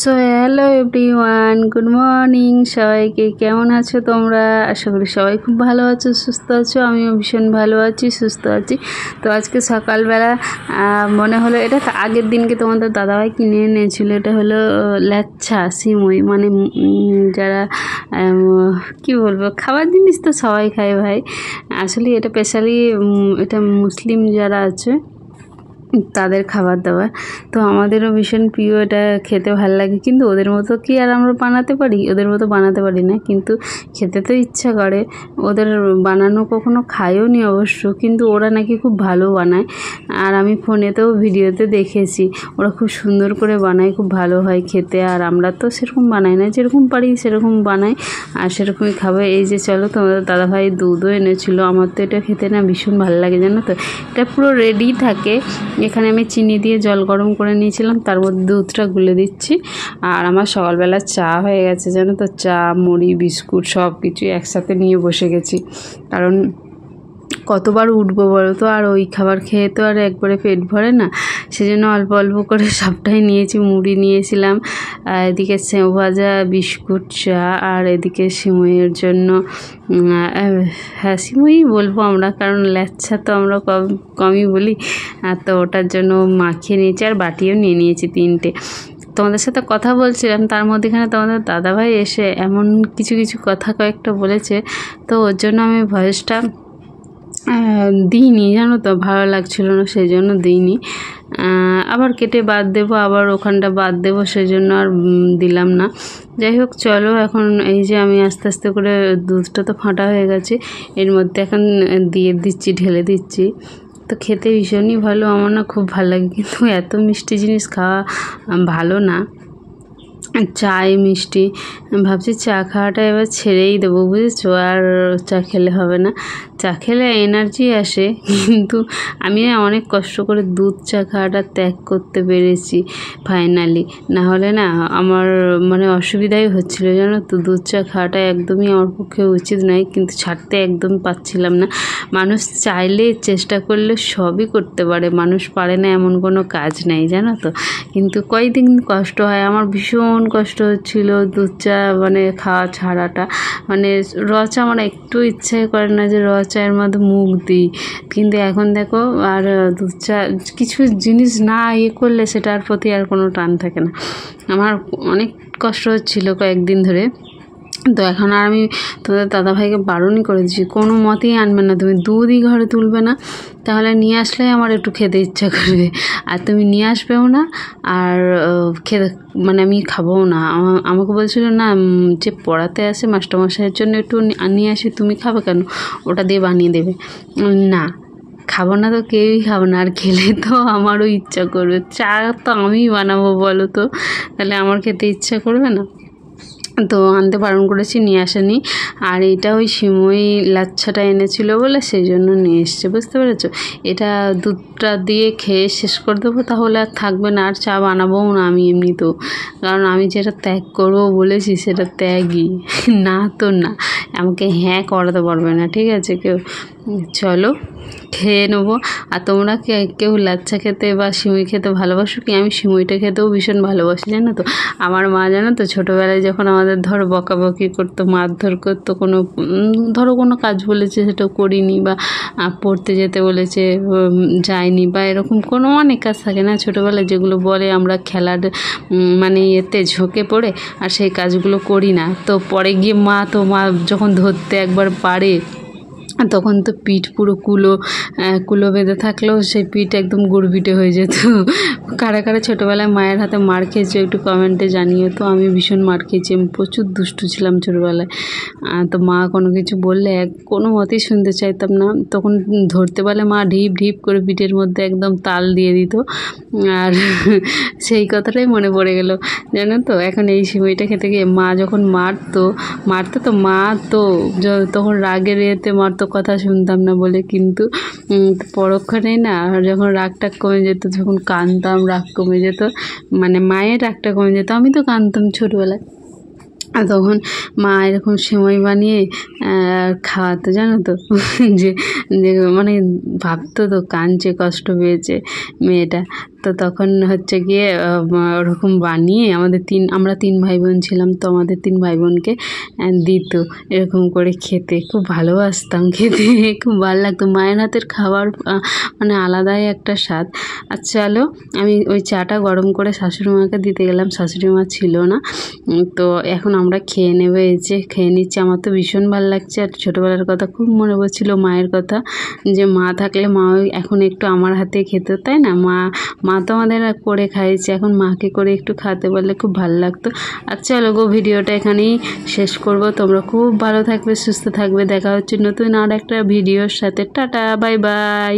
So hello everyone, good morning সবাইকে। কেমন আছো তোমরা? আশা করি সবাই খুব ভালো আছো, সুস্থ আছো। আমিও ভীষণ ভালো আছি, সুস্থ আছি। তো আজকে সকালবেলা মনে হলো, এটা আগের দিনকে তোমাদের দাদাভাই কিনে এনেছিল। এটা হলো ল্যাচ্ছা সিমুই, মানে যারা কি বলবো, খাবার জিনিস তো সবাই খায় ভাই। আসলে এটা স্পেশালি এটা মুসলিম যারা আছে তাদের খাবার দাবার। তো আমাদেরও ভীষণ প্রিয়, এটা খেতে ভালো লাগে। কিন্তু ওদের মতো কি আর আমরা বানাতে পারি? ওদের মতো বানাতে পারি না, কিন্তু খেতে তো ইচ্ছা করে। ওদের বানানো কখনো খাইও নি অবশ্য, কিন্তু ওরা নাকি খুব ভালো বানায়। আর আমি ফোনেতেও ভিডিওতে দেখেছি ওরা খুব সুন্দর করে বানায়, খুব ভালো হয় খেতে। আর আমরা তো সেরকম বানাই না, যেরকম পারি সেরকম বানাই আর সেরকমই খাবো। এই যে চলো, তোমাদের দাদাভাই দুধও এনেছিল। আমার তো এটা খেতে না ভীষণ ভালো লাগে, জানো তো। এটা পুরো রেডি থাকে। এখানে আমি চিনি দিয়ে জল গরম করে নিয়েছিলাম, তার মধ্যে দুধটা গুলে দিচ্ছি। আর আমার সকালবেলা চা হয়ে গেছে, জানো তো। চা, মুড়ি, বিস্কুট সব কিছু একসাথে নিয়ে বসে গেছি, কারণ কতবার উঠবো বলো তো। আর ওই খাবার খেয়ে তো আর একবারে পেট ভরে না, সেজন্য অল্প অল্প করে সবটাই নিয়েছি। মুড়ি নিয়েছিলাম, এদিকে সেও ভাজা, বিস্কুট, চা, আর এদিকে সিমইয়ের জন্য হ্যাঁ সিমই বলবো আমরা, কারণ ল্যাচ্ছা তো আমরা কমই বলি। আর তো ওটার জন্য মাখিয়ে নিয়েছি, আর বাটিও নিয়ে নিয়েছি 3টে। তোমাদের সাথে কথা বলছিলাম, তার মধ্যেখানে তোমাদের দাদাভাই এসে এমন কিছু কিছু কথা কয়েকটা বলেছে, তো ওর জন্য আমি ভয়েসটা দিইনি, জানো তো। ভালো লাগছিল না, সেই জন্য দিইনি। আবার কেটে বাদ দেবো, আবার ওখানটা বাদ দেবো, সেই জন্য আর দিলাম না। যাই হোক, চলো এখন এই যে আমি আস্তে আস্তে করে দুধটা তো ফাটা হয়ে গেছে, এর মধ্যে এখন দিয়ে দিচ্ছি, ঢেলে দিচ্ছি। তো খেতে ভীষণই ভালো, আমার না খুব ভালো লাগে। কিন্তু এত মিষ্টি জিনিস খাওয়া ভালো না, চাই মিষ্টি। ভাবছি চা খাওয়াটা এবার ছেড়েই দেবো, বুঝেছো। আর চা খেলে হবে না, চা খেলে এনার্জি আসে, কিন্তু আমি অনেক কষ্ট করে দুধ চা খাওয়াটা ত্যাগ করতে পেরেছি ফাইনালি। না হলে না আমার মানে অসুবিধাই হচ্ছিল, জানো তো। দুধ চা খাওয়াটা একদমই আমার পক্ষে উচিত নয়, কিন্তু ছাড়তে একদম পাচ্ছিলাম না। মানুষ চাইলে, চেষ্টা করলে সবই করতে পারে, মানুষ পারে না এমন কোনো কাজ নেই, জানো তো। কিন্তু কয়েকদিন কষ্ট হয়, আমার ভীষণ কষ্ট হচ্ছিল দুধ চা মানে খাওয়া ছাড়াটা। মানে র চা আমার একটু ইচ্ছে করে না যে র চায়ের মধ্যে মুখ দিই, কিন্তু এখন দেখো, আর দুধ চা কিছু জিনিস না করলে সেটার প্রতি আর কোনো টান থাকে না। আমার অনেক কষ্ট হচ্ছিল কয়েকদিন ধরে। তো এখন আর আমি তোমাদের দাদাভাইকে বারণই করে দিচ্ছি, কোনো মতেই আনবে না তুমি, দুধই ঘরে তুলবে না। তাহলে নিয়ে আসলেই আমার একটু খেতে ইচ্ছা করবে, আর তুমি নিয়ে আসবেও না। আর খেতে মানে আমি খাবও না। আমাকে বলছিল না, যে পড়াতে আসে মাস্টারমশাইয়ের জন্য একটু নিয়ে আসি, তুমি খাবে কেন, ওটা দিয়ে বানিয়ে দেবে। না, খাবো না তো কেউই খাবো না, আর খেলে তো আমারও ইচ্ছা করবে। চা তো আমিই বানাবো বলো তো, তাহলে আমার খেতে ইচ্ছা করবে না? তো আনতে বারণ করেছি, নিয়ে আসেনি। আর এটা ওই সিমই লাচ্ছাটা এনেছিল বলে সেই জন্য নিয়ে এসছে, বুঝতে পেরেছো। এটা দুধটা দিয়ে খেয়ে শেষ করে দেবো, তাহলে আর থাকবে না। আর চা বানাবোও না আমি এমনিতেও, কারণ আমি যেটা ত্যাগ করবো বলেছি সেটা ত্যাগই না, তো না, আমাকে হ্যাঁ করাতে পারবে না, ঠিক আছে কেউ। চলো খেয়ে নেবো। আর তোমরা কেউ লাচ্ছা খেতে বা সিমই খেতে ভালোবাসো কি? আমি সিমইটা খেতেও ভীষণ ভালোবাসি, জানো তো। আমার মা, জানো তো, ছোটোবেলায় যখন আমাদের ধরো বকাবকি করতো, মারধর করতো, ধরো কোনো কাজ বলেছে সেটা করিনি, বা পড়তে যেতে বলেছে যায়নি, বা এরকম কোনো অনেক কাজ থাকে না ছোটোবেলায়, যেগুলো বলে আমরা খেলার মানে এতে ঝোঁকে পড়ে আর সেই কাজগুলো করি না। তো পরে গিয়ে মা যখন ধরতে একবার পারে, তখন তো পিঠ পুরো কুলো বেঁধে থাকলেও সেই পিঠ একদম গুড়পিটে হয়ে যেত। কারা কারা ছোটোবেলায় মায়ের হাতে মার খেয়েছে একটু কমেন্টে জানিও তো। আমি ভীষণ মার খেয়েছি, আমি প্রচুর দুষ্টু ছিলাম ছোটোবেলায়। তো মা কোনো কিছু বললে কোনো মতেই শুনতে চাইতাম না। তখন ধরতে পারলে মা ঢিপ ঢিপ করে পিঠের মধ্যে একদম তাল দিয়ে দিত। আর সেই কথাটাই মনে পড়ে গেল, জানো তো। এখন এই সিমইটা খেতে গিয়ে মা যখন মারতো তো মা তো তখন রাগের এতে মারতো, কথা শুনতাম না বলে। কিন্তু পরক্ষণেই না, যখন রাগটা কমে যেত, যখন কাঁদতাম রাগ কমে যেত, মানে মায়ের রাগটা কমে যেত, আমি তো কাঁদতাম ছোটোবেলায়। আর তখন মা এরকম সিমই বানিয়ে খাওয়াতো, জানো তো। যে মানে ভাবতো তো কাঁদছে, কষ্ট পেয়েছে মেয়েটা। তো তখন হচ্ছে গিয়ে ওরকম বানিয়ে আমরা তিন ভাই বোন ছিলাম, তো আমাদের তিন ভাই বোনকে দিত এরকম করে খেতে। খুব ভালোবাসতাম খেতে, খুব ভালো লাগতো। মায়ের হাতের খাবার মানে আলাদাই একটা স্বাদ। আর চলো আমি ওই চাটা গরম করে শাশুড়ি মাকে দিতে গেলাম, শাশুড়ি মা ছিল না। তো এখন আমরা খেয়ে নেবো। এই যে খেয়ে নিচ্ছি। আমার তো ভীষণ ভালো লাগছে। আর ছোটোবেলার কথা খুব মনে পড়ছিল, মায়ের কথা, যে মা থাকলে মা এখন একটু আমার হাতে খেত, তাই না? মা তো আমাদের করে খাইয়েছে, এখন মাকে করে একটু খাতে পারলে খুব ভালো লাগতো। আর চলো গো, ভিডিওটা এখানেই শেষ করব। তোমরা খুব ভালো থাকবে, সুস্থ থাকবে। দেখা হচ্ছে নতুন আর একটা ভিডিওর সাথে। Tata, bye bye.